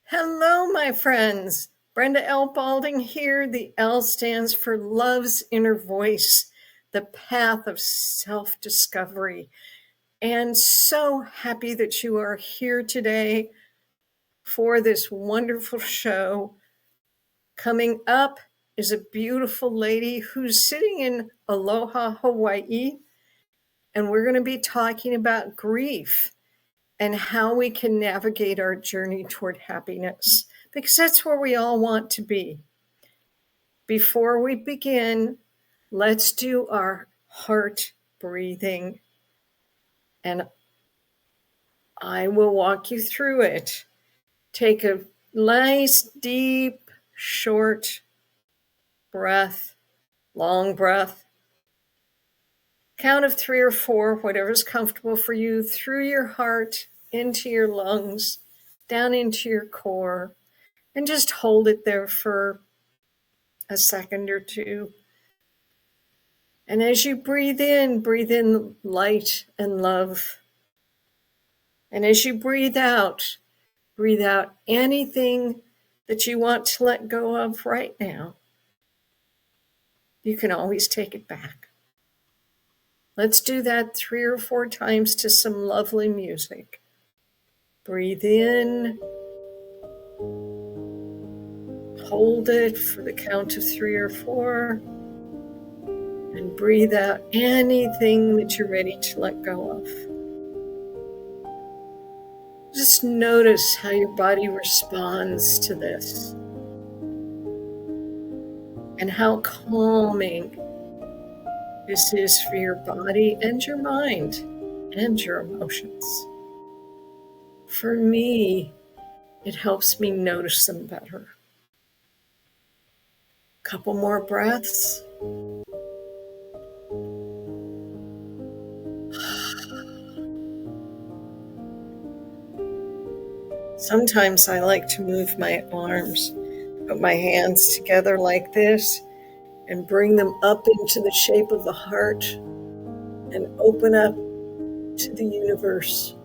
Hello, my friends. Brenda L. Balding here. The L stands for Love's Inner Voice, the path of self-discovery. And so happy that you are here today for this wonderful show. Coming up is a beautiful lady who's sitting in Aloha, Hawaii, and we're going to be talking about grief and how we can navigate our journey toward happiness, because that's where we all want to be. Before we begin, let's do our heart breathing, and I will walk you through it. Take a nice, deep, short breath, long breath. Count of 3 or 4, whatever's comfortable for you, through your heart, into your lungs, down into your core, and just hold it there for a second or two. And as you breathe in light and love. And as you breathe out anything that you want to let go of right now. You can always take it back. Let's do that 3 or 4 times to some lovely music. Breathe in. Hold it for the count of 3 or 4. And breathe out anything that you're ready to let go of. Just notice how your body responds to this. And how calming this is for your body and your mind and your emotions. For me, it helps me notice them better. Couple more breaths. Sometimes I like to move my arms, put my hands together like this, and bring them up into the shape of the heart and open up to the universe.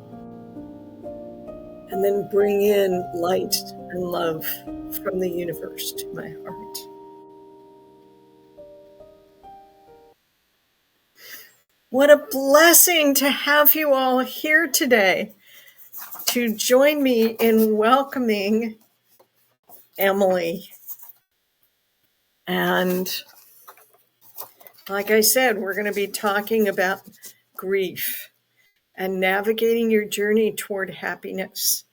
And then bring in light and love from the universe to my heart. What a blessing to have you all here today to join me in welcoming Emily. And like I said, we're going to be talking about grief and navigating your journey toward happiness.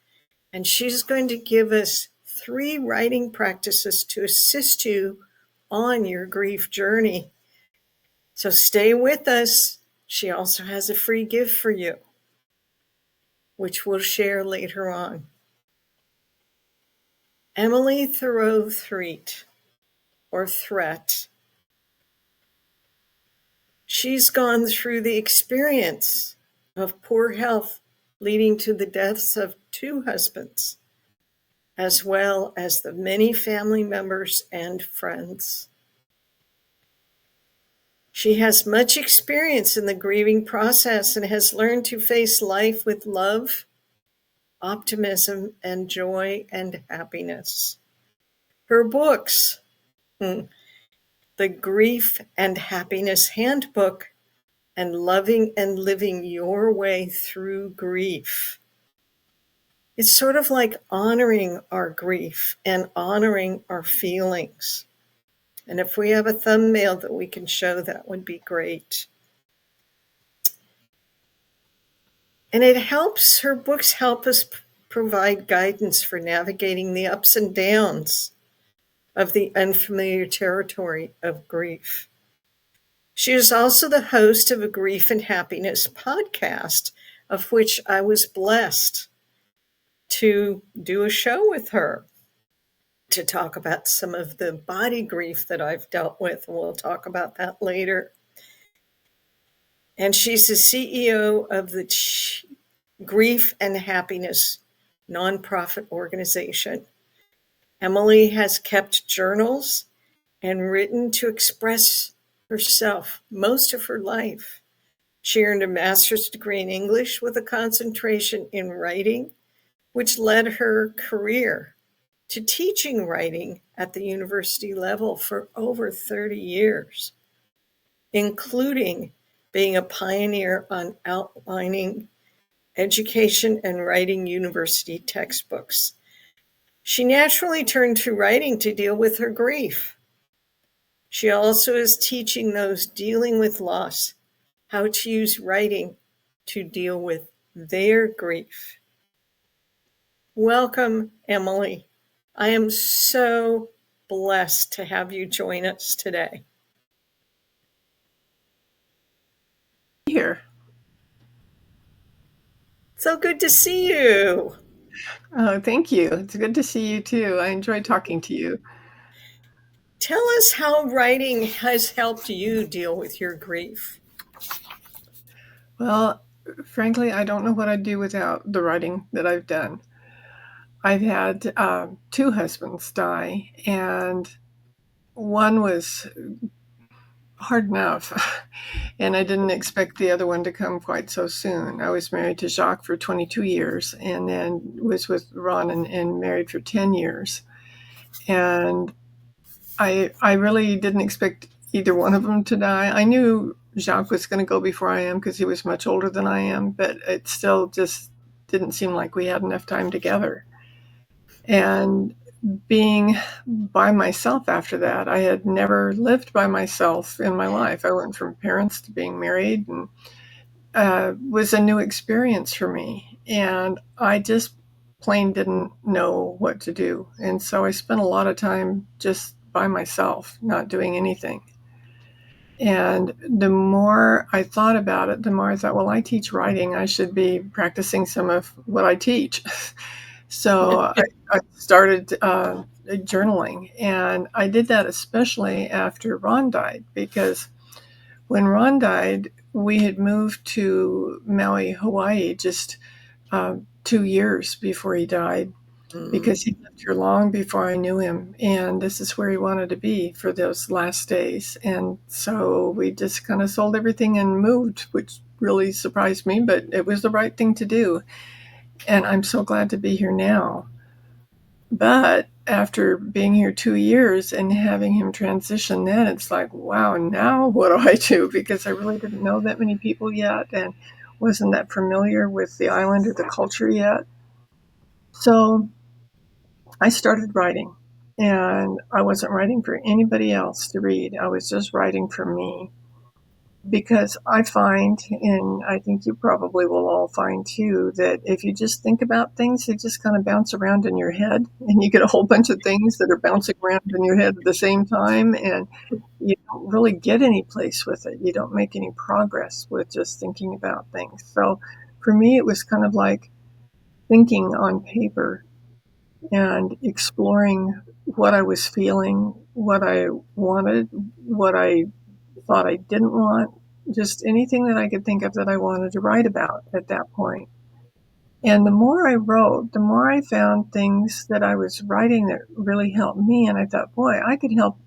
And she's going to give us 3 writing practices to assist you on your grief journey. So stay with us. She also has a free gift for you, which we'll share later on. Emily Thiroux Threatt, or Threatt. She's gone through the experience of poor health leading to the deaths of 2 husbands, as well as the many family members and friends. She has much experience in the grieving process and has learned to face life with love, optimism, and joy and happiness. Her books, The Grief and Happiness Handbook, and Loving and Living Your Way Through Grief. It's sort of like honoring our grief and honoring our feelings. And if we have a thumbnail that we can show, that would be great. And her books help us provide guidance for navigating the ups and downs of the unfamiliar territory of grief. She is also the host of a Grief and Happiness podcast, of which I was blessed to do a show with her to talk about some of the body grief that I've dealt with. We'll talk about that later. And she's the CEO of the Grief and Happiness nonprofit organization. Emily has kept journals and written to express herself most of her life. She earned a master's degree in English with a concentration in writing, which led her career to teaching writing at the university level for over 30 years, including being a pioneer on outlining education and writing university textbooks. She naturally turned to writing to deal with her grief. She also is teaching those dealing with loss how to use writing to deal with their grief. Welcome, Emily. I am so blessed to have you join us today. Here. So good to see you. Oh, thank you. It's good to see you too. I enjoy talking to you. Tell us how writing has helped you deal with your grief. Well, frankly, I don't know what I'd do without the writing that I've done. I've had two husbands die, and one was hard enough, and I didn't expect the other one to come quite so soon. I was married to Jacques for 22 years, and then was with Ron and married for 10 years. And I really didn't expect either one of them to die. I knew Jacques was going to go before I am because he was much older than I am, but it still just didn't seem like we had enough time together. And being by myself after that, I had never lived by myself in my life. I went from parents to being married, and was a new experience for me. And I just plain didn't know what to do. And so I spent a lot of time just by myself, not doing anything. And the more I thought about it, the more I thought, well, I teach writing. I should be practicing some of what I teach. So I started journaling. And I did that especially after Ron died, because when Ron died, we had moved to Maui, Hawaii, just 2 years before he died, because he lived here long before I knew him. And this is where he wanted to be for those last days. And so we just kind of sold everything and moved, which really surprised me, but it was the right thing to do. And I'm so glad to be here now. But after being here 2 years and having him transition, then it's like, wow, now what do I do? Because I really didn't know that many people yet and wasn't that familiar with the island or the culture yet. So I started writing, and I wasn't writing for anybody else to read. I was just writing for me. Because I find, and I think you probably will all find too, that if you just think about things, they just kind of bounce around in your head, and you get a whole bunch of things that are bouncing around in your head at the same time, and you don't really get any place with it. You don't make any progress with just thinking about things. So for me, it was kind of like thinking on paper and exploring what I was feeling, what I wanted, what I thought I didn't want, just anything that I could think of that I wanted to write about at that point. And the more I wrote, the more I found things that I was writing that really helped me. And I thought, boy, I could help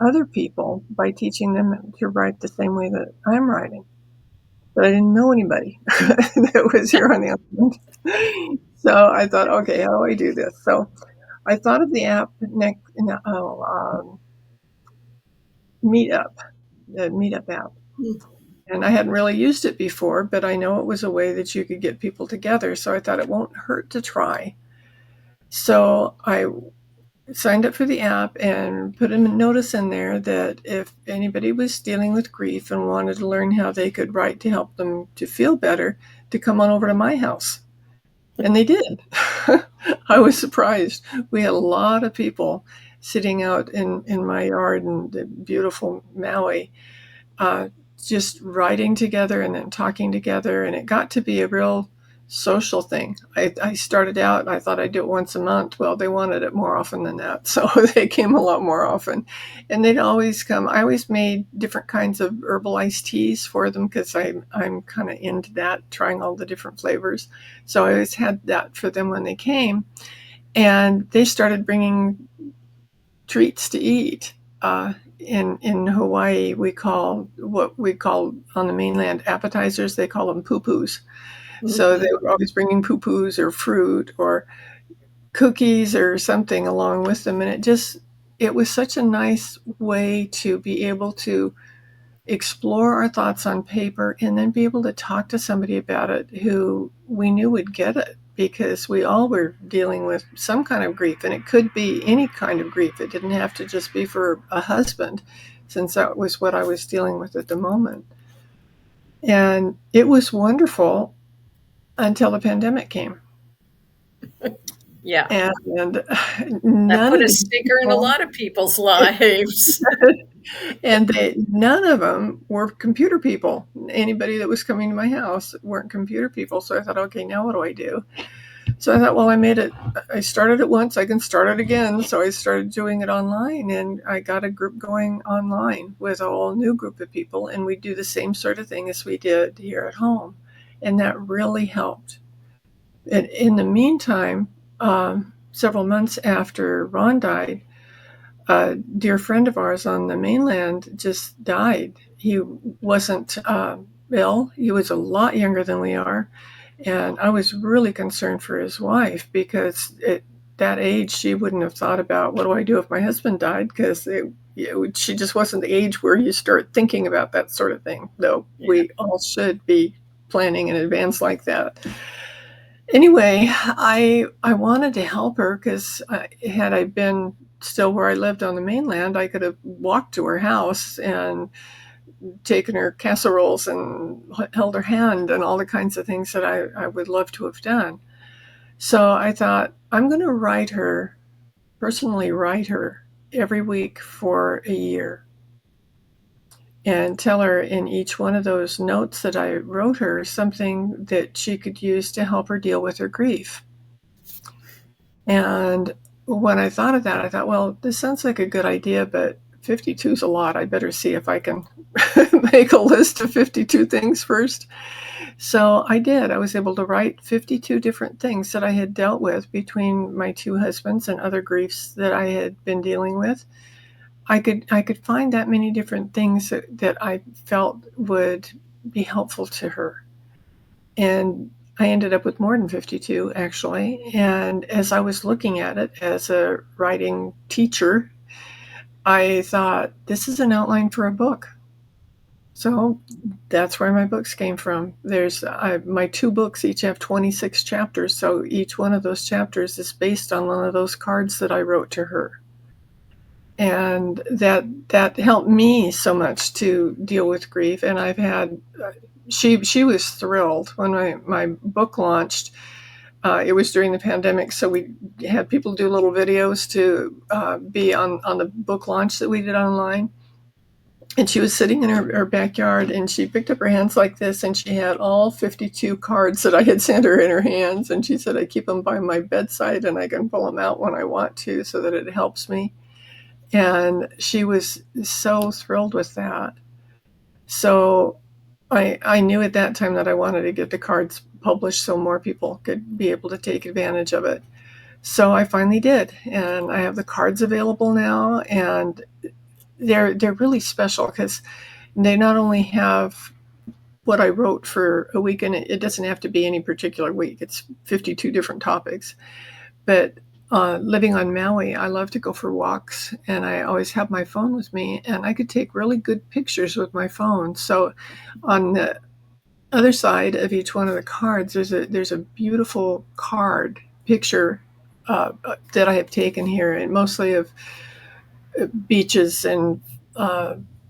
other people by teaching them to write the same way that I'm writing. But I didn't know anybody that was here on the island. So I thought, okay, how do I do this? So I thought of the app Meetup, the Meetup app. And I hadn't really used it before, but I know it was a way that you could get people together. So I thought it won't hurt to try. So I signed up for the app and put a notice in there that if anybody was dealing with grief and wanted to learn how they could write to help them to feel better, to come on over to my house. And they did. I was surprised. We had a lot of people sitting out in my yard in the beautiful Maui, just writing together and then talking together. And it got to be a real social thing. I started out, I thought I'd do it once a month. Well, they wanted it more often than that. So they came a lot more often. And they'd always come. I always made different kinds of herbal iced teas for them because I'm kind of into that, trying all the different flavors. So I always had that for them when they came. And they started bringing treats to eat. In Hawaii, we call what we call on the mainland appetizers, they call them poo-poos. So they were always bringing poo-poos or fruit or cookies or something along with them. And it was such a nice way to be able to explore our thoughts on paper and then be able to talk to somebody about it who we knew would get it, because we all were dealing with some kind of grief, and it could be any kind of grief. It didn't have to just be for a husband, since that was what I was dealing with at the moment. And it was wonderful until the pandemic came. Yeah. And That none put of a these sticker in a people, lot of people's lives. and none of them were computer people. Anybody that was coming to my house weren't computer people. So I thought, okay, now what do I do? So I thought, well, I started it once, I can start it again. So I started doing it online, and I got a group going online with a whole new group of people. And we do the same sort of thing as we did here at home. And that really helped. And in the meantime, several months after Ron died, a dear friend of ours on the mainland just died. He wasn't ill. He was a lot younger than we are. And I was really concerned for his wife, because at that age, she wouldn't have thought about, what do I do if my husband died? Because she just wasn't the age where you start thinking about that sort of thing, though we all should be planning in advance like that. Anyway, I wanted to help her, because had I been still where I lived on the mainland, I could have walked to her house and taken her casseroles and held her hand and all the kinds of things that I would love to have done. So I thought, I'm going to personally write her every week for a year, and tell her in each one of those notes that I wrote her something that she could use to help her deal with her grief. And when I thought of that, I thought, well, this sounds like a good idea, but 52 is a lot. I better see if I can make a list of 52 things first. So I did. I was able to write 52 different things that I had dealt with between my two husbands and other griefs that I had been dealing with. I could find that many different things that I felt would be helpful to her. And I ended up with more than 52, actually. And as I was looking at it as a writing teacher, I thought, this is an outline for a book. So that's where my books came from. My two books each have 26 chapters. So each one of those chapters is based on one of those cards that I wrote to her. And that helped me so much to deal with grief. And I've had she was thrilled when my book launched. It was during the pandemic, so we had people do little videos to be on the book launch that we did online. And she was sitting in her backyard, and she picked up her hands like this, and she had all 52 cards that I had sent her in her hands. And she said, I keep them by my bedside, and I can pull them out when I want to, so that it helps me. And she was so thrilled with that. So I knew at that time that I wanted to get the cards published so more people could be able to take advantage of it. So I finally did, and I have the cards available now, and they're really special, because they not only have what I wrote for a week, and it doesn't have to be any particular week. It's 52 different topics. But living on Maui, I love to go for walks, and I always have my phone with me, and I could take really good pictures with my phone. So on the other side of each one of the cards, there's a beautiful card picture that I have taken here, and mostly of beaches and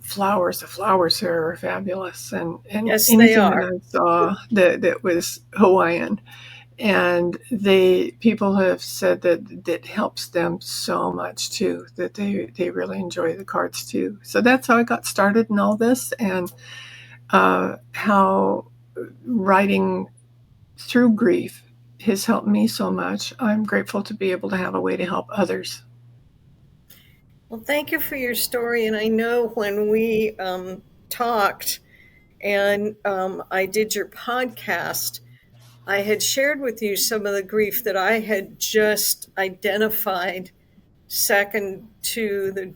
flowers. The flowers here are fabulous, and Yes, they anything that are. I saw that was Hawaiian. And people have said that helps them so much too, that they really enjoy the cards too. So that's how I got started in all this, and how writing through grief has helped me so much. I'm grateful to be able to have a way to help others. Well, thank you for your story. And I know when we talked and I did your podcast, I had shared with you some of the grief that I had just identified second to the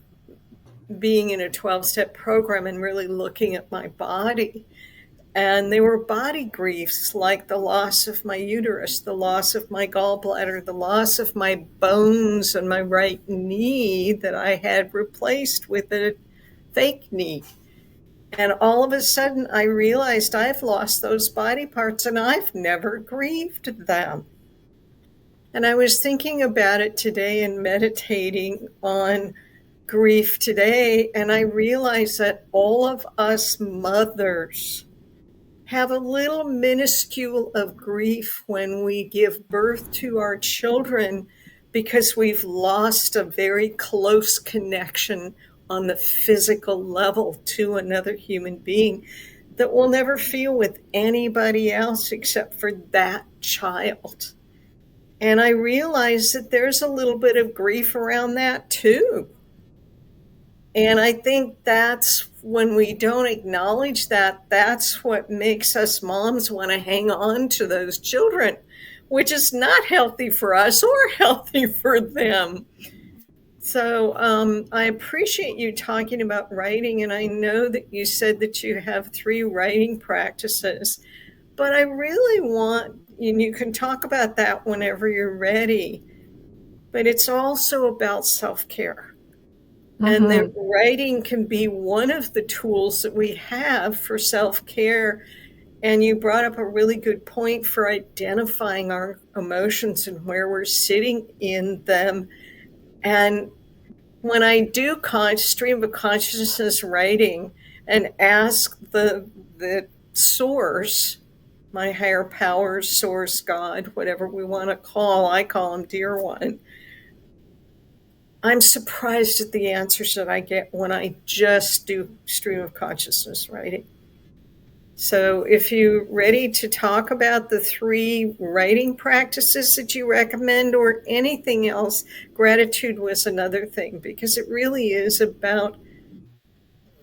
being in a 12-step program and really looking at my body. And they were body griefs like the loss of my uterus, the loss of my gallbladder, the loss of my bones and my right knee that I had replaced with a fake knee. And all of a sudden, I realized I've lost those body parts and I've never grieved them. And I was thinking about it today and meditating on grief today. And I realized that all of us mothers have a little minuscule of grief when we give birth to our children because we've lost a very close connection on the physical level to another human being that we'll never feel with anybody else except for that child. And I realize that there's a little bit of grief around that too. And I think that's when we don't acknowledge that, that's what makes us moms want to hang on to those children, which is not healthy for us or healthy for them. So I appreciate you talking about writing. And I know that you said that you have 3 writing practices, but I really want, and you can talk about that whenever you're ready, but it's also about self care. And that Mm-hmm. writing can be one of the tools that we have for self care. And you brought up a really good point for identifying our emotions and where we're sitting in them. And when I do stream of consciousness writing and ask the source, my higher power, source, God, whatever we want to call, I call him dear one, I'm surprised at the answers that I get when I just do stream of consciousness writing. So if you're ready to talk about the 3 writing practices that you recommend or anything else, gratitude was another thing, because it really is about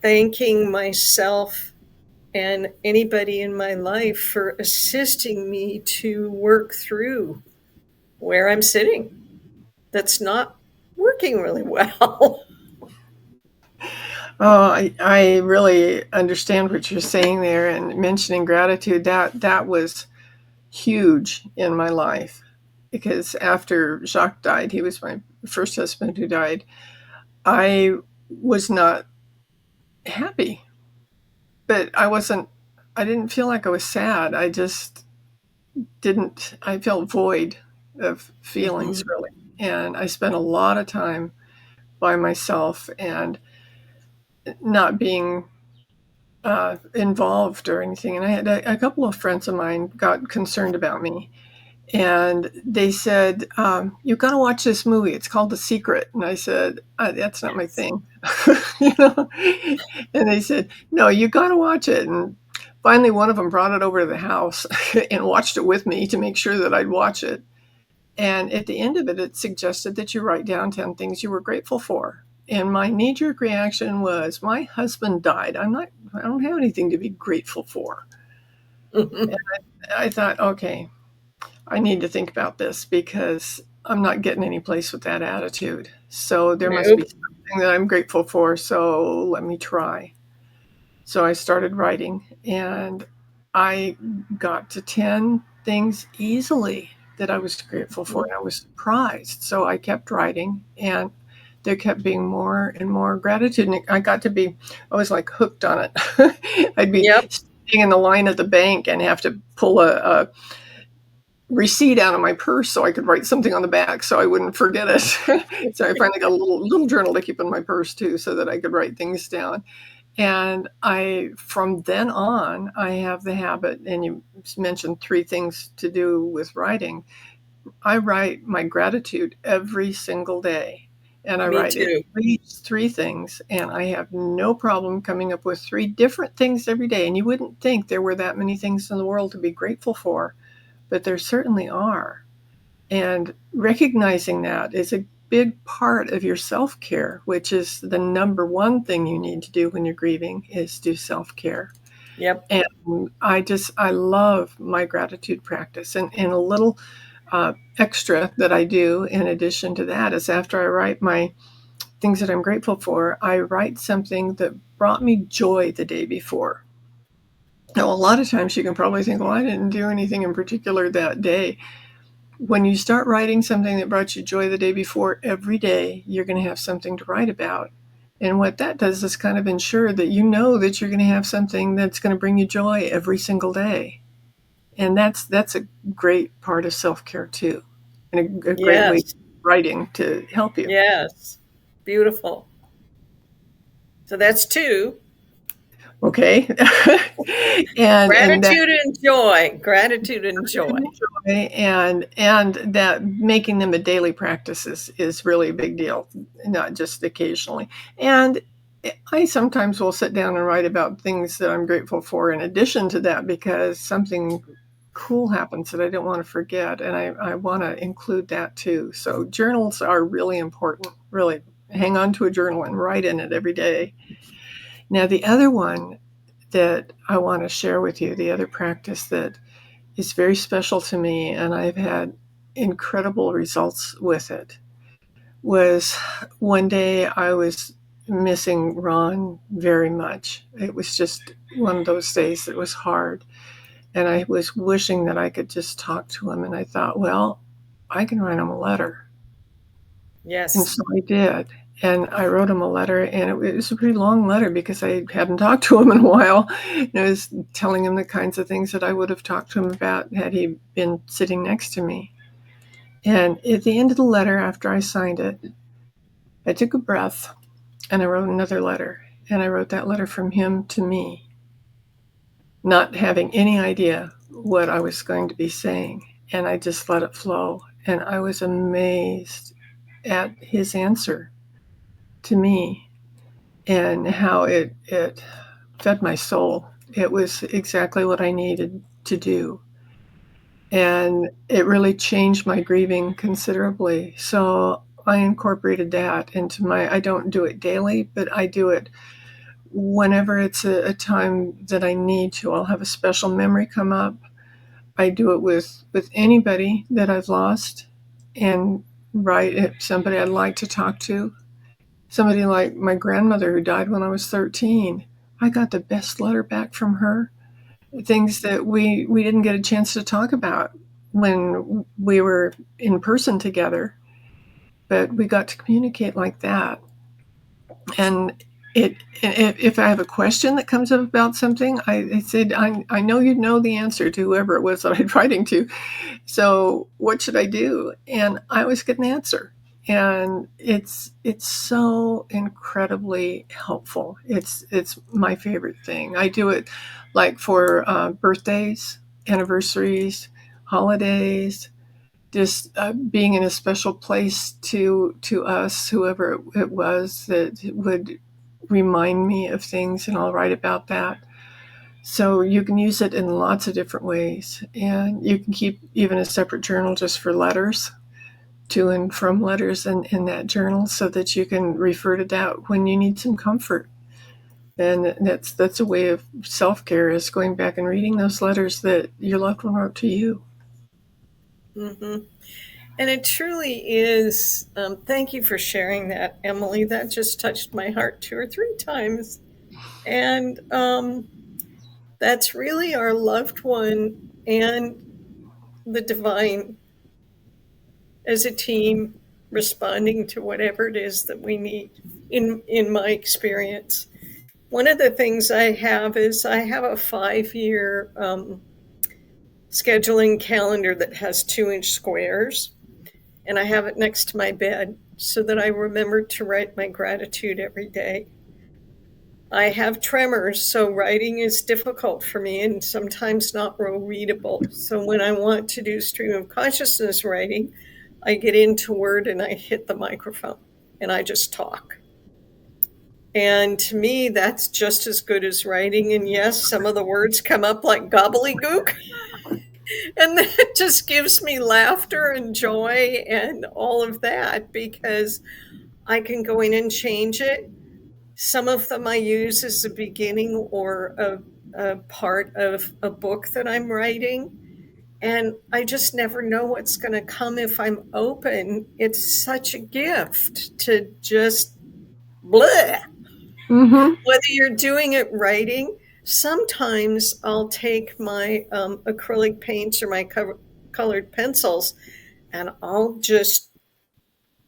thanking myself and anybody in my life for assisting me to work through where I'm sitting that's not working really well. Oh, I really understand what you're saying there, and mentioning gratitude, that was huge in my life, because after Jacques died, he was my first husband who died, I was not happy, but I didn't feel like I was sad. I just didn't, I felt void of feelings, Mhm. really. And I spent a lot of time by myself and not being involved or anything. And I had a couple of friends of mine got concerned about me, and they said, "You got to watch this movie. It's called The Secret." And I said, "That's not my Yes. thing," you know. And they said, "No, you got to watch it." And finally, one of them brought it over to the house and watched it with me to make sure that I'd watch it. And at the end of it, it suggested that you write down 10 things you were grateful for. And my knee jerk reaction was, my husband died. I don't have anything to be grateful for. And I thought, okay, I need to think about this because I'm not getting any place with that attitude. So there must be Nope. something that I'm grateful for. So let me try. So I started writing, and I got to 10 things easily that I was grateful for. And I was surprised. So I kept writing, and there kept being more and more gratitude. And I was like hooked on it. I'd be Yep. standing in the line at the bank and have to pull a receipt out of my purse so I could write something on the back so I wouldn't forget it. So I finally got a little journal to keep in my purse too, so that I could write things down. And from then on, I have the habit, and you mentioned 3 things to do with writing. I write my gratitude every single day, and I Me write at too. least 3 things, and I have no problem coming up with 3 different things every day. And you wouldn't think there were that many things in the world to be grateful for, but there certainly are. And recognizing that is a big part of your self-care, which is the number one thing you need to do when you're grieving is do self-care. Yep. And I love my gratitude practice. And a little extra that I do in addition to that is after I write my things that I'm grateful for, I write something that brought me joy the day before. Now, a lot of times you can probably think, well, I didn't do anything in particular that day. When you start writing something that brought you joy the day before, every day you're going to have something to write about. And what that does is kind of ensure that you know that you're going to have something that's going to bring you joy every single day. And that's a great part of self-care too, and a great way Yes. writing to help you. Yes. Beautiful. So that's two. Okay. and that Gratitude and joy. Gratitude and joy. and that making them a daily practice is really a big deal, not just occasionally. And I sometimes will sit down and write about things that I'm grateful for in addition to that because something cool happens that I don't want to forget, and I want to include that too. So journals are really important. Really, hang on to a journal and write in it every day. Now, the other one that I want to share with you, the other practice that is very special to me, and I've had incredible results with it, was one day I was missing Ron very much. It was just one of those days that was hard. And I was wishing that I could just talk to him. And I thought, well, I can write him a letter. And Yes. so I did. And I wrote him a letter, and it was a pretty long letter because I hadn't talked to him in a while. And I was telling him the kinds of things that I would have talked to him about had he been sitting next to me. And at the end of the letter, after I signed it, I took a breath and I wrote another letter. And I wrote that letter from him to me, not having any idea what I was going to be saying. And I just let it flow. And I was amazed at his answer to me and how it fed my soul. It was exactly what I needed to do. And it really changed my grieving considerably. So I incorporated that into I don't do it daily, but I do it whenever it's a time that I need to. I'll have a special memory come up. I do it with anybody that I've lost and write somebody I'd like to talk to. Somebody like my grandmother who died when I was 13. I got the best letter back from her. Things that we didn't get a chance to talk about when we were in person together, but we got to communicate like that. And if I have a question that comes up about something, I said, I know you know the answer to whoever it was that I'm writing to. So what should I do? And I always get an answer. And it's so incredibly helpful. It's my favorite thing. I do it like for birthdays, anniversaries, holidays, just being in a special place to us, whoever it was that would remind me of things, and I'll write about that. So you can use it in lots of different ways, and you can keep even a separate journal just for letters, to and from letters in that journal, so that you can refer to that when you need some comfort. And that's a way of self-care, is going back and reading those letters that your loved one wrote to you. Hmm. And it truly is. Thank you for sharing that, Emily. That just touched my heart two or three times. And that's really our loved one and the divine as a team responding to whatever it is that we need. In my experience, one of the things I have is I have a 5 year scheduling calendar that has 2-inch squares, and I have it next to my bed so that I remember to write my gratitude every day. I have tremors, so writing is difficult for me and sometimes not real readable. So when I want to do stream of consciousness writing, I get into Word and I hit the microphone and I just talk. And to me, that's just as good as writing. And yes, some of the words come up like gobbledygook, And that just gives me laughter and joy and all of that because I can go in and change it. Some of them I use as a beginning or a part of a book that I'm writing. And I just never know what's going to come if I'm open. It's such a gift to just blah. Mm-hmm. Whether you're doing it writing, sometimes I'll take my acrylic paints or my colored pencils and I'll just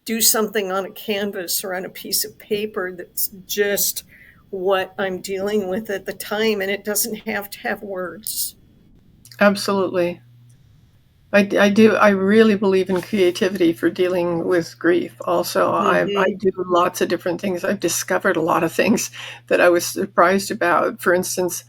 do something on a canvas or on a piece of paper that's just what I'm dealing with at the time, and it doesn't have to have words. Absolutely. I do. I really believe in creativity for dealing with grief. Also, I Hmm. do lots of different things. I've discovered a lot of things that I was surprised about. For instance,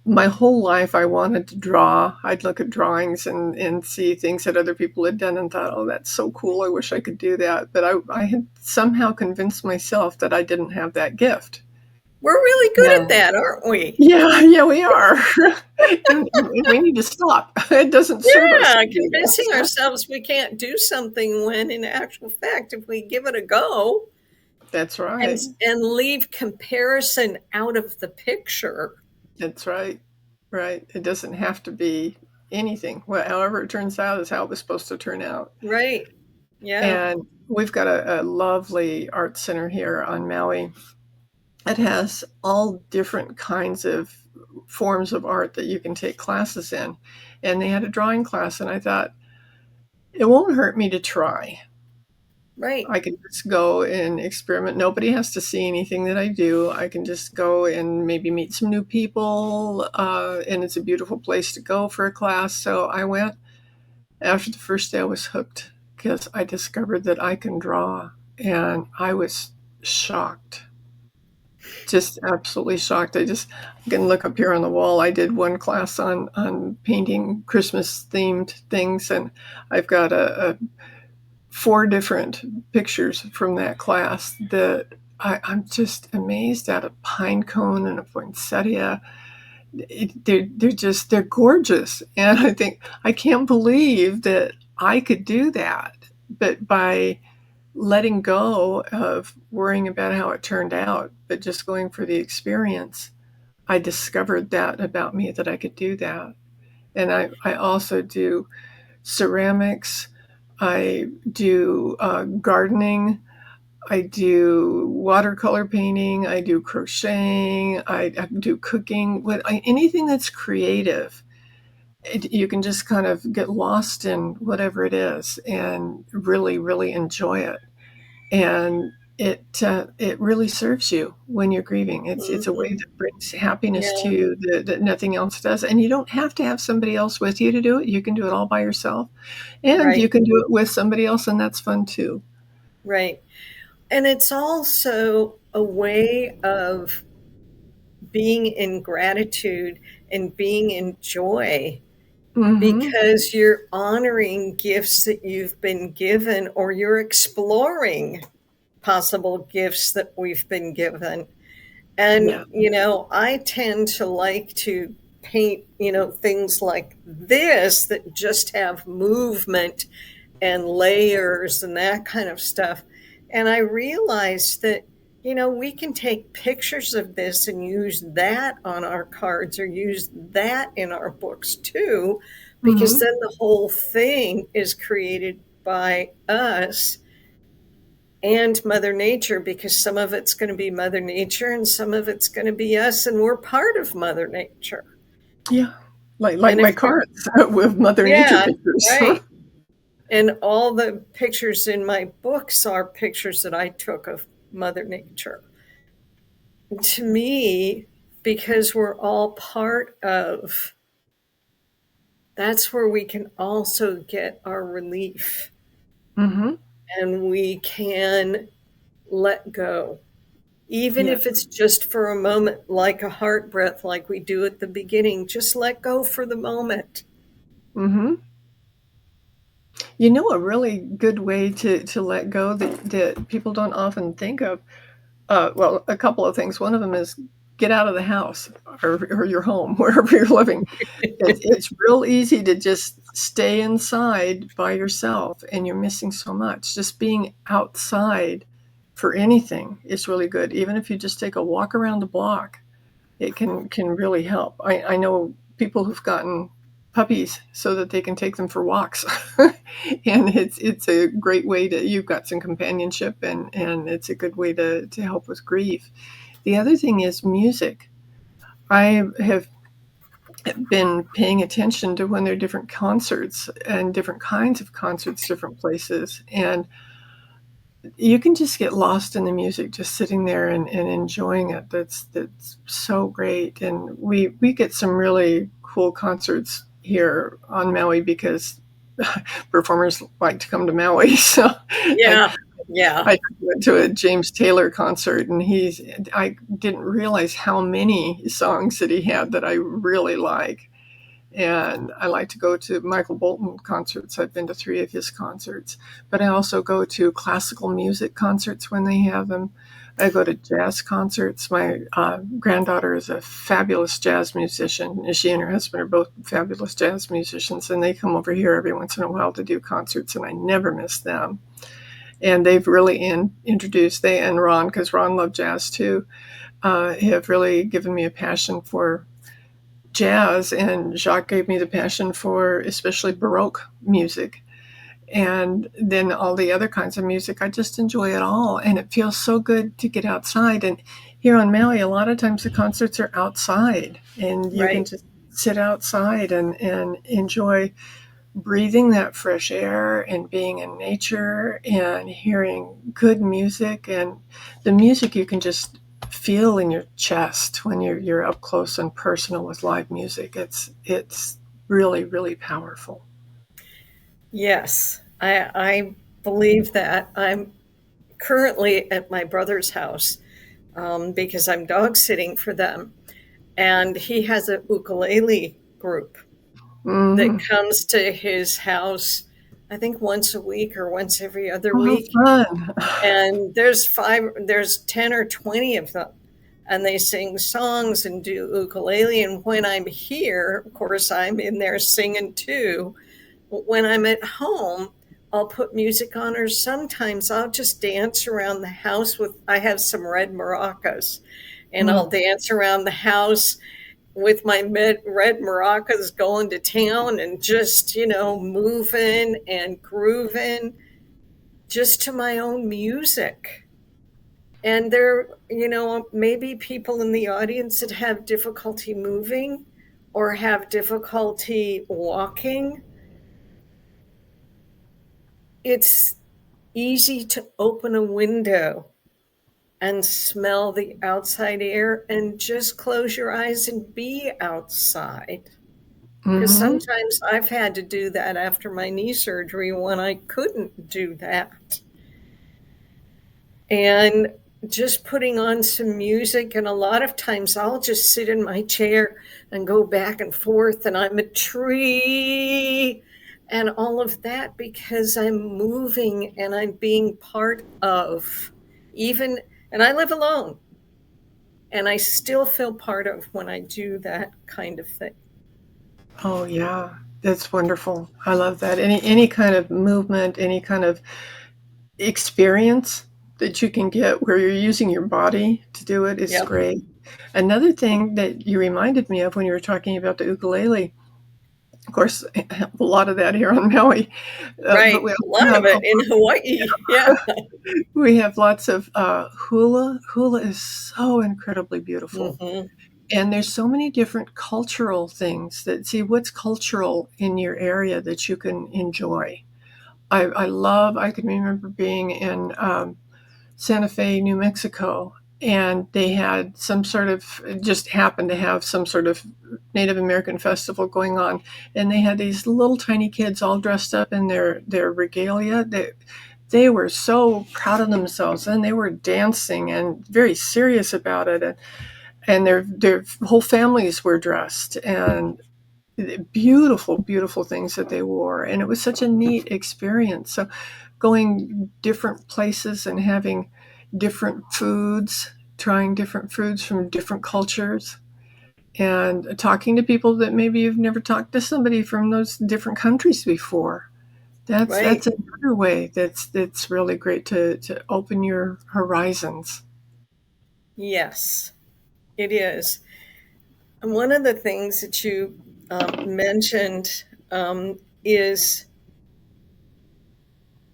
my whole life I wanted to draw. I'd look at drawings and see things that other people had done and thought, oh, that's so cool. I wish I could do that. But I had somehow convinced myself that I didn't have that gift. We're really good Yeah. at that, aren't we? Yeah, yeah, we are. And we need to stop. It doesn't serve us Yeah, to do convincing that. ourselves we can't do something when, in actual fact, if we give it a go That's and right. leave comparison out of the picture, That's right. Right. It doesn't have to be anything. Well, however it turns out is how it was supposed to turn out. right? Yeah, And we've got a lovely art center here on Maui. It has all different kinds of forms of art that you can take classes in. And they had a drawing class, and I thought, it won't hurt me to try. right, I can just go and experiment. Nobody has to see anything that I do. I can just go and maybe meet some new people, and it's a beautiful place to go for a class. So I went. After the first day, I was hooked because I discovered that I can draw, and I was shocked, just absolutely shocked. I can look up here on the wall. I did one class on painting Christmas themed things, and I've got a four different pictures from that class that I'm just amazed at. A pine cone and a poinsettia. They're gorgeous, and I think I can't believe that I could do that. But by letting go of worrying about how it turned out, but just going for the experience, I discovered that about me, that I could do that. And I also do ceramics. I do gardening. I do watercolor painting. I do crocheting. I do cooking. Anything that's creative, you can just kind of get lost in whatever it is and really, really enjoy it. And it really serves you when you're grieving. It's a way hmm, that brings happiness to yeah, you that nothing else does. And you don't have to have somebody else with you to do it. You can do it all by yourself. And you right, can do it with somebody else, and that's fun too. right. And it's also a way of being in gratitude and being in joy Mhm. because you're honoring gifts that you've been given or you're exploring possible gifts that we've been given. And, Yeah. I tend to like to paint, things like this that just have movement and layers and that kind of stuff. And I realized that, we can take pictures of this and use that on our cards or use that in our books too, because Mhm. then the whole thing is created by us and Mother Nature, because some of it's going to be Mother Nature and some of it's going to be us, and we're part of Mother Nature. Yeah. Like And if my we, cards with Mother Nature yeah, pictures. right. And all the pictures in my books are pictures that I took of Mother Nature. To me, because we're all part of, that's where we can also get our relief Mhm. and we can let go. Even Yeah. if it's just for a moment, like a heart breath, like we do at the beginning, just let go for the moment. Mhm. You know, a really good way to let go that people don't often think of, well, a couple of things. One of them is get out of the house or your home, wherever you're living. It's real easy to just stay inside by yourself, and you're missing so much. Just being outside for anything is really good. Even if you just take a walk around the block, it can really help. I know people who've gotten puppies so that they can take them for walks, and it's a great way to you've got some companionship, and it's a good way to help with grief. The other thing is music. I have been paying attention to when there are different concerts and different kinds of concerts, different places, and you can just get lost in the music, just sitting there and enjoying it. That's so great, and we get some really cool concerts here on Maui because performers like to come to Maui. So I, Yeah. Yeah. I went to a James Taylor concert, and I didn't realize how many songs that he had that I really like. And I like to go to Michael Bolton concerts. I've been to 3 of his concerts, but I also go to classical music concerts when they have them. I go to jazz concerts. My granddaughter is a fabulous jazz musician. She and her husband are both fabulous jazz musicians, and they come over here every once in a while to do concerts, and I never miss them. And they've really introduced, they and Ron, because Ron loved jazz too, have really given me a passion for jazz, and Jacques gave me the passion for especially Baroque music. And then all the other kinds of music, I just enjoy it all. And it feels so good to get outside. And here on Maui, a lot of times the concerts are outside, and you can Right. just sit outside and enjoy breathing that fresh air and being in nature and hearing good music. And the music you can just feel in your chest when you're up close and personal with live music. It's really, really powerful. Yes. I believe that. I'm currently at my brother's house because I'm dog sitting for them. And he has a ukulele group that Hmm. comes to his house, I think once a week or once every other Oh, week. fun. And there's 10 or 20 of them. And they sing songs and do ukulele. And when I'm here, of course, I'm in there singing too. But when I'm at home, I'll put music on, or sometimes I'll just dance around the house with, I have some red maracas, and I'll Mm. dance around the house with my red maracas going to town and just, moving and grooving just to my own music. And there, maybe people in the audience that have difficulty moving or have difficulty walking. It's easy to open a window and smell the outside air and just close your eyes and be outside. Because Hmm. sometimes I've had to do that after my knee surgery when I couldn't do that. And just putting on some music, and a lot of times I'll just sit in my chair and go back and forth, and I'm a tree and all of that because I'm moving and I'm being part of, even, and I live alone, and I still feel part of when I do that kind of thing. Oh, yeah. That's wonderful. I love that. Any kind of movement, any kind of experience that you can get where you're using your body to do it is Yep. great. Another thing that you reminded me of when you were talking about the ukulele, of course, a lot of that here on Maui, but Right. we A lot also of have it in Hawaii. Yeah. we have lots of hula. Hula is so incredibly beautiful, Hmm. and there's so many different cultural things that see what's cultural in your area that you can enjoy. I love. I can remember being in Santa Fe, New Mexico, and they had some sort of just happened to have some sort of Native American festival going on, and they had these little tiny kids all dressed up in their regalia. They were so proud of themselves, and they were dancing and very serious about it, and their whole families were dressed, and beautiful, beautiful things that they wore, and it was such a neat experience. So going different places and having different foods trying different foods from different cultures, and talking to people that maybe you've never talked to somebody from those different countries before. Right. That's another way that's really great to open your horizons. Yes, it is. And one of the things that you mentioned is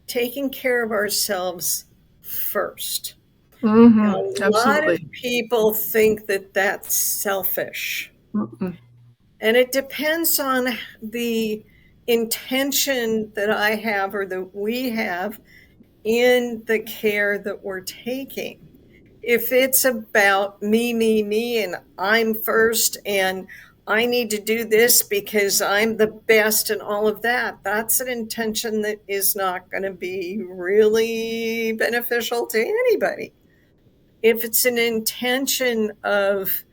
taking care of ourselves first. Now, Hmm. a lot of Absolutely. people think that that's selfish, Mm-mm. and it depends on the intention that I have or that we have in the care that we're taking. If it's about me, and I'm first, and I need to do this because I'm the best and all of that, that's an intention that is not going to be really beneficial to anybody. If it's an intention of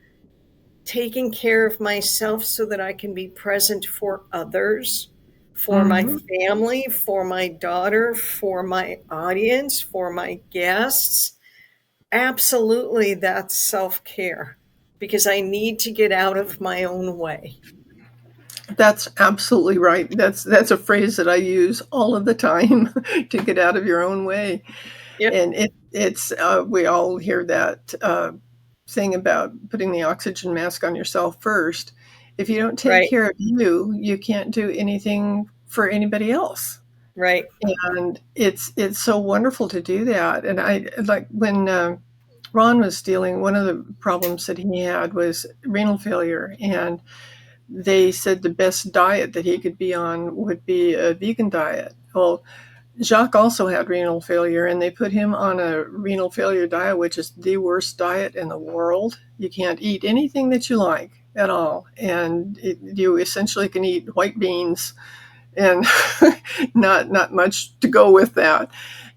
taking care of myself so that I can be present for others, for my Hmm. family, for my daughter, for my audience, for my guests, absolutely, that's self care because I need to get out of my own way. That's absolutely right. That's a phrase that I use all of the time to get out of your own way. Yep. And it's we all hear that thing about putting the oxygen mask on yourself first. If you don't take Right. care of you, you can't do anything for anybody else. Right. And it's so wonderful to do that. And I like when Ron was dealing. One of the problems that he had was renal failure, and they said the best diet that he could be on would be a vegan diet. Well, Jacques also had renal failure, and they put him on a renal failure diet, which is the worst diet in the world. You can't eat anything that you like at all, and you essentially can eat white beans and not much to go with that.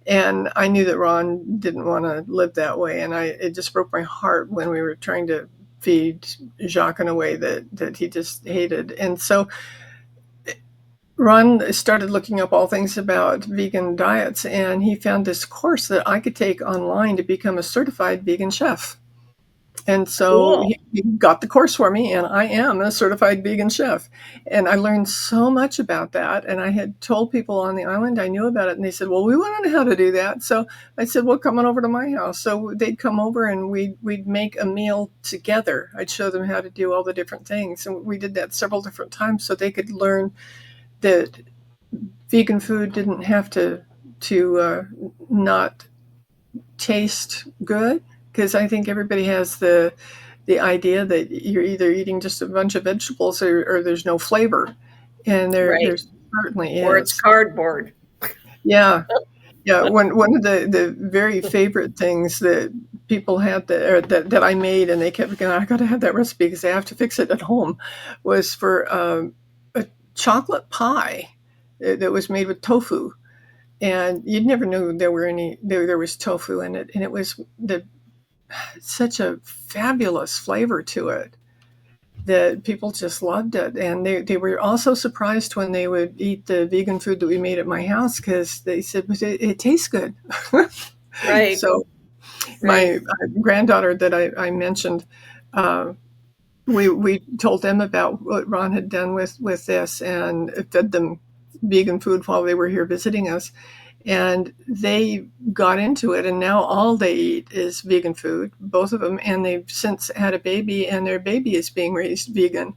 And I knew that Ron didn't want to live that way, and it just broke my heart when we were trying to feed Jacques in a way that he just hated. And so Ron started looking up all things about vegan diets, and he found this course that I could take online to become a certified vegan chef. And so Cool. he got the course for me, and I am a certified vegan chef. And I learned so much about that. And I had told people on the island I knew about it, and they said, "Well, we want to know how to do that." So I said, "Well, come on over to my house." So they'd come over, and we'd make a meal together. I'd show them how to do all the different things, and we did that several different times so they could learn that vegan food didn't have to not taste good, because I think everybody has the idea that you're either eating just a bunch of vegetables or there's no flavor, and there Right. certainly Or it's is. cardboard. Yeah, yeah. One of the very favorite things that people had that I made, and they kept going, I got to have that recipe because I have to fix it at home, was for a chocolate pie that was made with tofu, and you'd never knew there was tofu in it, and it was such a fabulous flavor to it that people just loved it. And they were also surprised when they would eat the vegan food that we made at my house, because they said, "But it tastes good." Right. So Right. my granddaughter that I mentioned, uh, we told them about what Ron had done with this, and fed them vegan food while they were here visiting us, and they got into it, and now all they eat is vegan food, both of them, and they've since had a baby, and their baby is being raised vegan.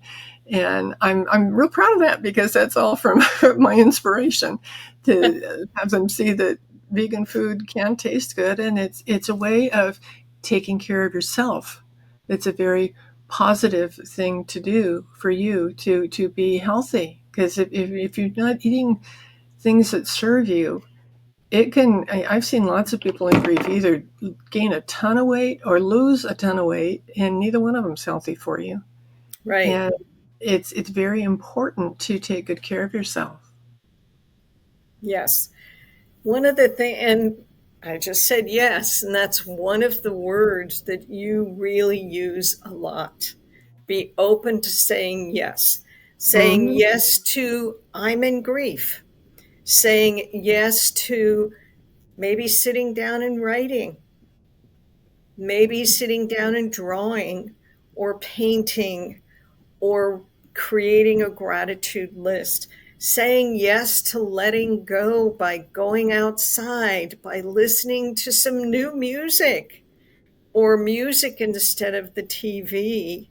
And I'm real proud of that, because that's all from my inspiration, to have them see that vegan food can taste good, and it's a way of taking care of yourself. It's a very positive thing to do for you to be healthy, because if you're not eating things that serve you, it can. I've seen lots of people in grief either gain a ton of weight or lose a ton of weight, and neither one of them's healthy for you. Right. And it's very important to take good care of yourself. Yes. One of the things, and I just said yes, and that's one of the words that you really use a lot. Be open to saying yes. Saying Hmm. yes to, I'm in grief. Saying yes to maybe sitting down and writing. maybe sitting down and drawing or painting or creating a gratitude list, saying yes to letting go by going outside, by listening to some new music or music instead of the TV,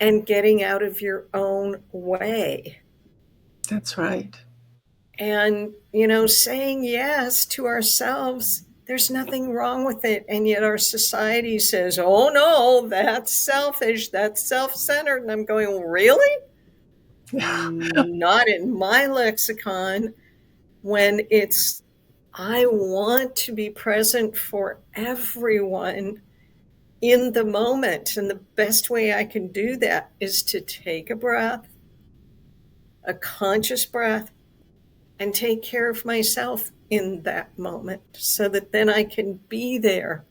and getting out of your own way. That's right. And, saying yes to ourselves, there's nothing wrong with it. And yet our society says, oh no, that's selfish, that's self centered. And I'm going, really? Not in my lexicon. When it's, I want to be present for everyone in the moment. And the best way I can do that is to take a breath, a conscious breath, and take care of myself in that moment so that then I can be there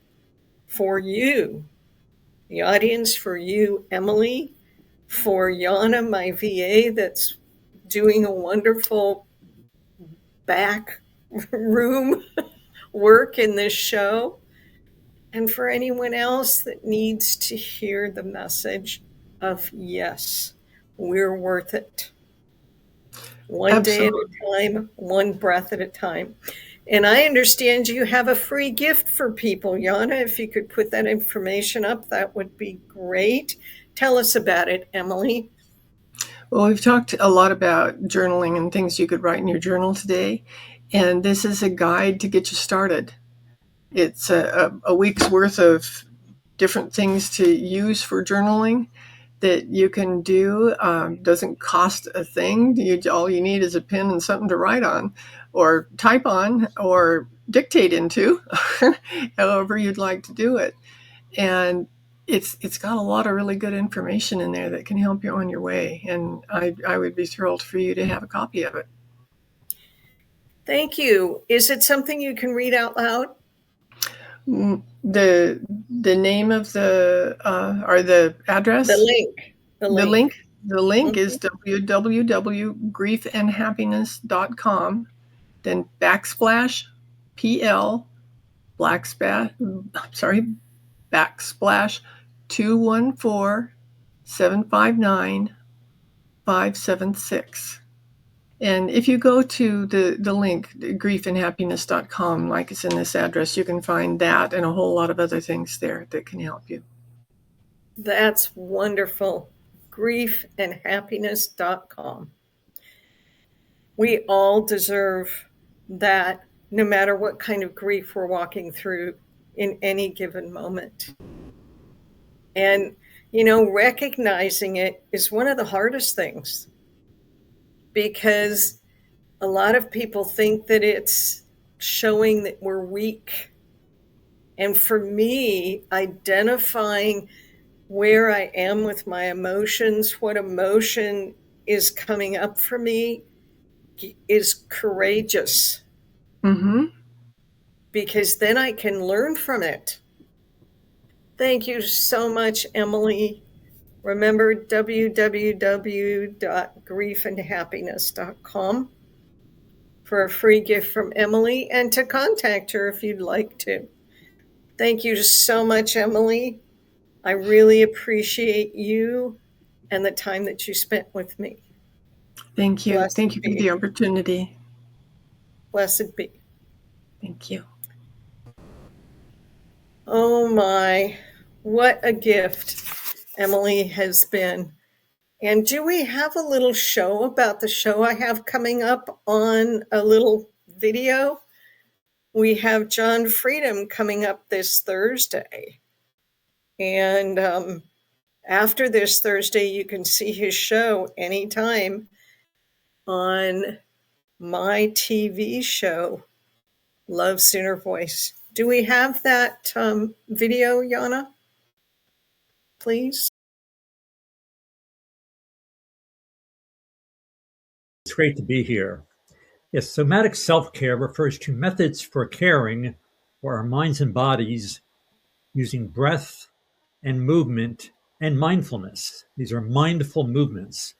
for you, the audience, for you, Emily, for Yana, my VA, that's doing a wonderful back room work in this show, and for anyone else that needs to hear the message of yes, we're worth it. One day at a Absolutely. time, one breath at a time. And I understand you have a free gift for people, Yana. If you could put that information up, that would be great. Tell us about it, Emily. Well, we've talked a lot about journaling and things you could write in your journal today. And this is a guide to get you started. It's a week's worth of different things to use for journaling that you can do. Doesn't cost a thing. All you need is a pen and something to write on, or type on, or dictate into, however you'd like to do it. And it's got a lot of really good information in there that can help you on your way. And I would be thrilled for you to have a copy of it. Thank you. Is it something you can read out loud? The name of the or the The address, link. The the link link. the link is Mhm. www.griefandhappiness.com, then backsplash pl blacksplash sorry backsplash 214-759-576. And if you go to the link, griefandhappiness.com, like it's in this address, you can find that and a whole lot of other things there that can help you. That's wonderful. Griefandhappiness.com. We all deserve that, no matter what kind of grief we're walking through in any given moment. And, recognizing it is one of the hardest things, because a lot of people think that it's showing that we're weak. And for me, identifying where I am with my emotions, what emotion is coming up for me, is courageous, Mm-hmm. because then I can learn from it. Thank you so much, Emily. Remember www.griefandhappiness.com for a free gift from Emily, and to contact her if you'd like to. Thank you so much, Emily. I really appreciate you and the time that you spent with me. Thank you. Blessed Thank you for be. the opportunity. Blessed be. Thank you. Oh my, what a gift Emily has been. And do we have a little show about the show I have coming up, on a little video? We have John Freedom coming up this Thursday. And after this Thursday, you can see his show anytime on my TV show, Love's Inner Voice. Do we have that video, Yana? Please. It's great to be here. Yes, somatic self-care refers to methods for caring for our minds and bodies using breath and movement and mindfulness. These are mindful movements.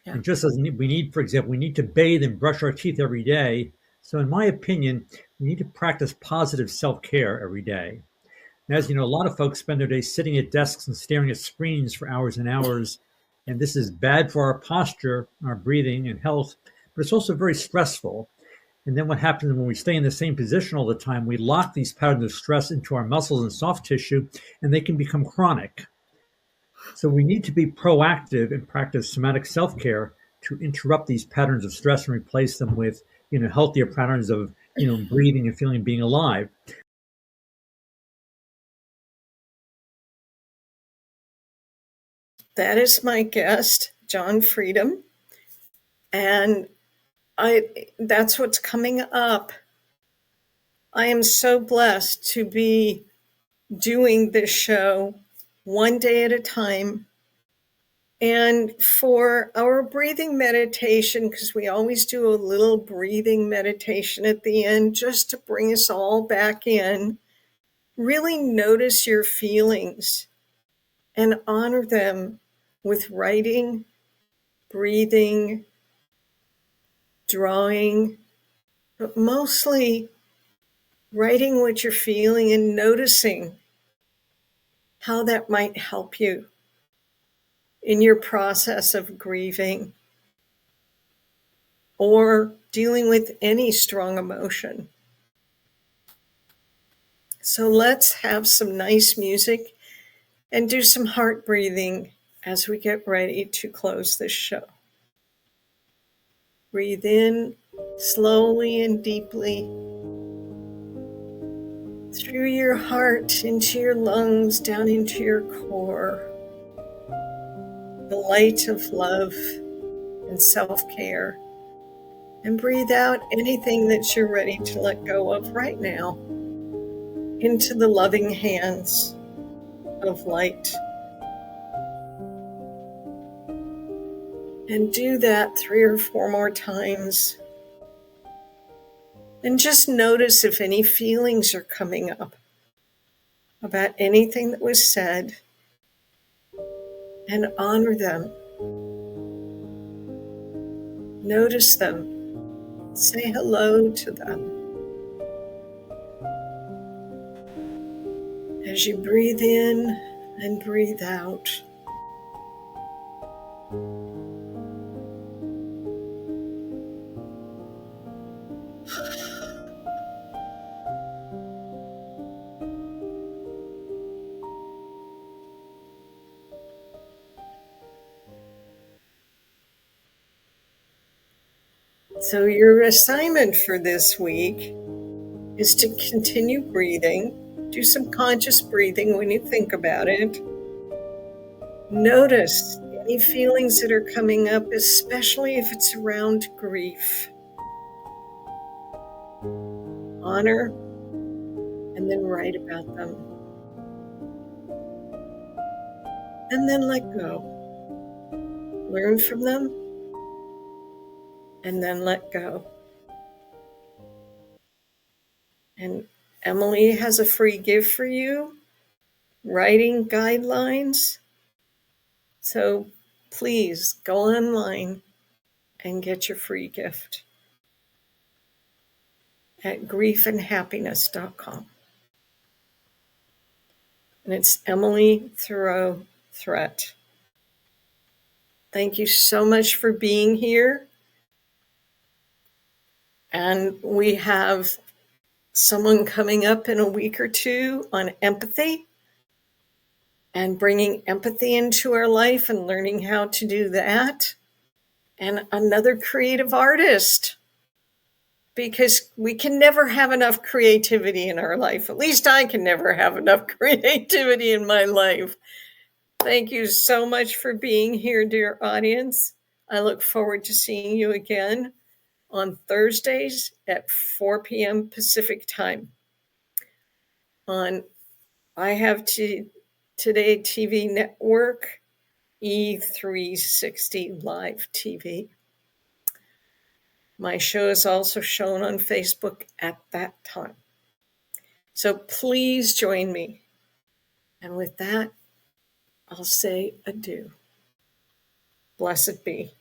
Yeah. And just as we need, for example, we need to bathe and brush our teeth every day. So in my opinion, we need to practice positive self-care every day. And as you know, a lot of folks spend their days sitting at desks and staring at screens for hours and hours. And this is bad for our posture, our breathing, and health, but it's also very stressful. And then what happens when we stay in the same position all the time, we lock these patterns of stress into our muscles and soft tissue, and they can become chronic. So we need to be proactive and practice somatic self-care to interrupt these patterns of stress and replace them with, healthier patterns of, breathing and feeling being alive. That is my guest, John Freedom. And that's what's coming up. I am so blessed to be doing this show one day at a time. And for our breathing meditation, because we always do a little breathing meditation at the end, just to bring us all back in, really notice your feelings and honor them with writing, breathing, drawing, but mostly writing what you're feeling and noticing how that might help you in your process of grieving or dealing with any strong emotion. So let's have some nice music and do some heart breathing as we get ready to close this show. Breathe in slowly and deeply through your heart, into your lungs, down into your core. The light of love and self-care. And breathe out anything that you're ready to let go of right now into the loving hands of light. And do that 3 or 4 more times. And just notice if any feelings are coming up about anything that was said, and honor them. Notice them. Say hello to them. As you breathe in and breathe out. So your assignment for this week is to continue breathing. Do some conscious breathing when you think about it. Notice any feelings that are coming up, especially if it's around grief. Honor and then write about them. And then let go. Learn from them and then let go. And Emily has a free gift for you, writing guidelines. So please go online and get your free gift at griefandhappiness.com. And it's Emily Thiroux Threatt. Thank you so much for being here. And we have someone coming up in a week or two on empathy and bringing empathy into our life and learning how to do that. And another creative artist, because we can never have enough creativity in our life. At least I can never have enough creativity in my life. Thank you so much for being here, dear audience. I look forward to seeing you again on Thursdays at 4 p.m. Pacific time on I Have Today TV Network, E360 Live TV. My show is also shown on Facebook at that time. So please join me. And with that, I'll say adieu. Blessed be.